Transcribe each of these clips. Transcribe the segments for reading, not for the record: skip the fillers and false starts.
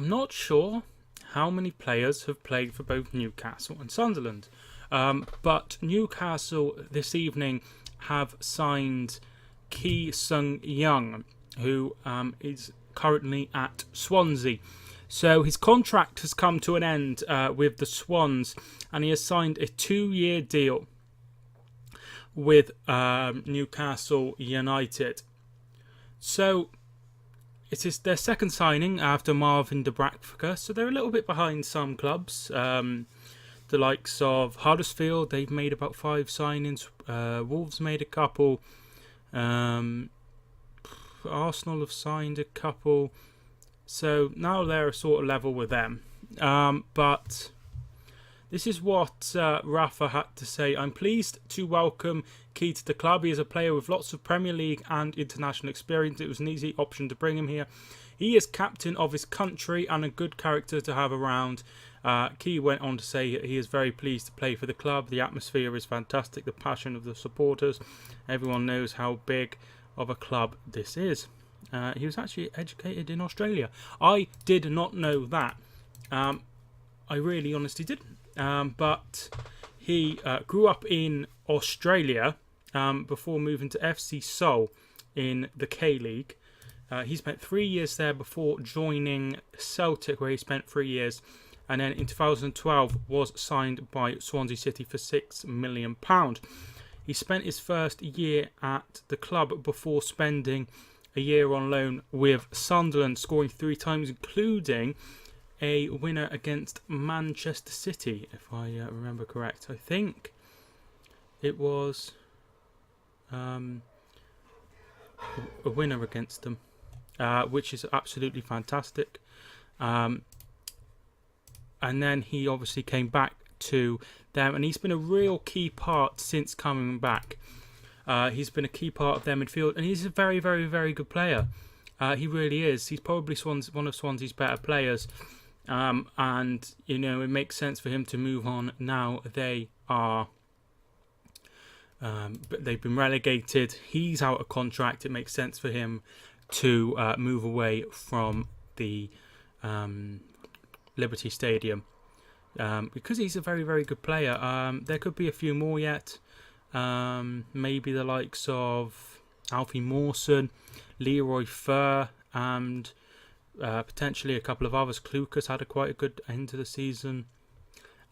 I'm not sure how many players have played for both Newcastle and Sunderland, but Newcastle this evening have signed Ki Sung-Yueng, who is currently at Swansea. So his contract has come to an end with the Swans, and he has signed a 2-year deal with Newcastle United. So it is their second signing after Marvin de Brakfka, so they're a little bit behind some clubs. The likes of Huddersfield, they've made about 5 signings. Wolves made a couple. Arsenal have signed a couple. So now they're sort of level with them. But this is what Rafa had to say. I'm pleased to welcome Ki to the club. He is a player with lots of Premier League and international experience. It was an easy option to bring him here. He is captain of his country and a good character to have around. Ki went on to say he is very pleased to play for the club. The atmosphere is fantastic. The passion of the supporters. Everyone knows how big of a club this is. He was actually educated in Australia. I did not know that. I really honestly didn't. But he grew up in Australia before moving to FC Seoul in the K-League. He spent 3 years there before joining Celtic, where he spent 3 years. And then in 2012 was signed by Swansea City for £6 million. He spent his first year at the club before spending a year on loan with Sunderland, scoring 3 times, including a winner against Manchester City, if I remember correct. I think it was a winner against them, which is absolutely fantastic. And then he obviously came back to them, and he's been a real key part since coming back. He's been a key part of their midfield, and he's a very, very, very good player. He really is. He's probably one of Swansea's better players. And, you know, it makes sense for him to move on now. They are... but they've been relegated. He's out of contract. It makes sense for him to move away from the Liberty Stadium. Because he's a very, very good player. There could be a few more yet. Maybe the likes of Alfie Mawson, Leroy Fer, and potentially a couple of others. Klukas had quite a good end to the season.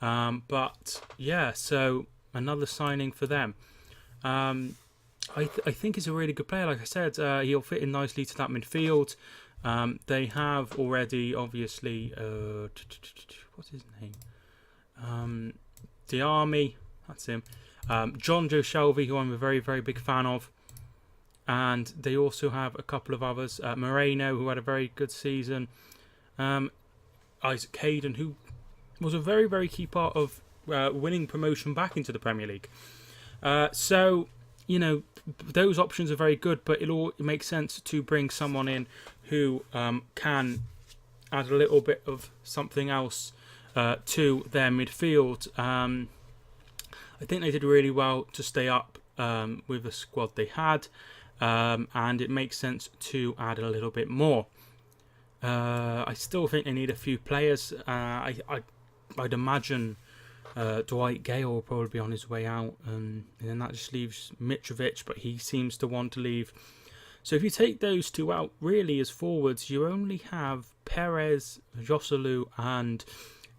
But yeah, so another signing for them. I think he's a really good player. Like I said, he'll fit in nicely to that midfield. They have already, obviously, what's his name? The Army, that's him. John Joe Shelby, who I'm a very, very big fan of. And they also have a couple of others. Moreno, who had a very good season. Isaac Hayden, who was a very, very key part of winning promotion back into the Premier League. So, you know, those options are very good, but it makes sense to bring someone in who can add a little bit of something else to their midfield. I think they did really well to stay up with the squad they had, and it makes sense to add a little bit more. I still think they need a few players. I'd imagine Dwight Gale will probably be on his way out, and then that just leaves Mitrovic, but he seems to want to leave. So if you take those two out, really as forwards, you only have Perez, Joselu, and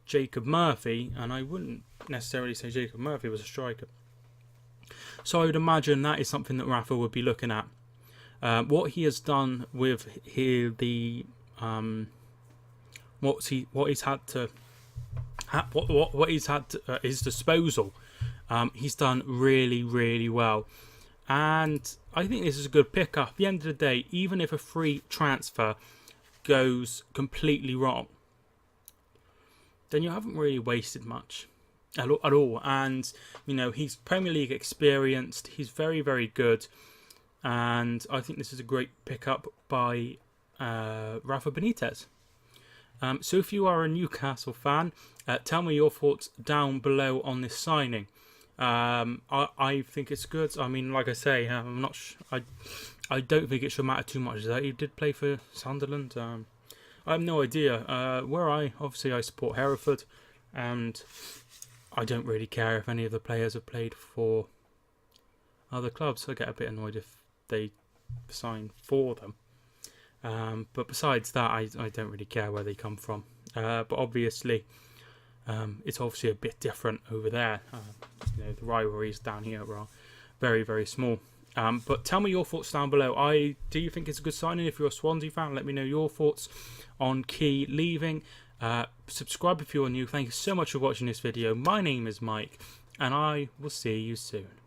Jacob Murphy, and I wouldn't necessarily say Jacob Murphy was a striker. So I would imagine that is something that Rafa would be looking at. What he has done with his disposal, he's done really, really well. And I think this is a good pickup. At the end of the day, even if a free transfer goes completely wrong, then you haven't really wasted much at all. And, you know, he's Premier League experienced. He's very, very good. And I think this is a great pickup by Rafa Benitez. So if you are a Newcastle fan, tell me your thoughts down below on this signing. I think it's good. I mean, like I say, I'm not. I don't think it should matter too much. That he did play for Sunderland. I have no idea. Where I support Hereford, and I don't really care if any of the players have played for other clubs. I get a bit annoyed if they sign for them. But besides that, I don't really care where they come from. But obviously, it's obviously a bit different over there. The rivalries down here are very, very small. But tell me your thoughts down below. Do you think it's a good signing? If you're a Swansea fan, let me know your thoughts on Ki leaving. Subscribe if you're new. Thank you so much for watching this video. My name is Mike, and I will see you soon.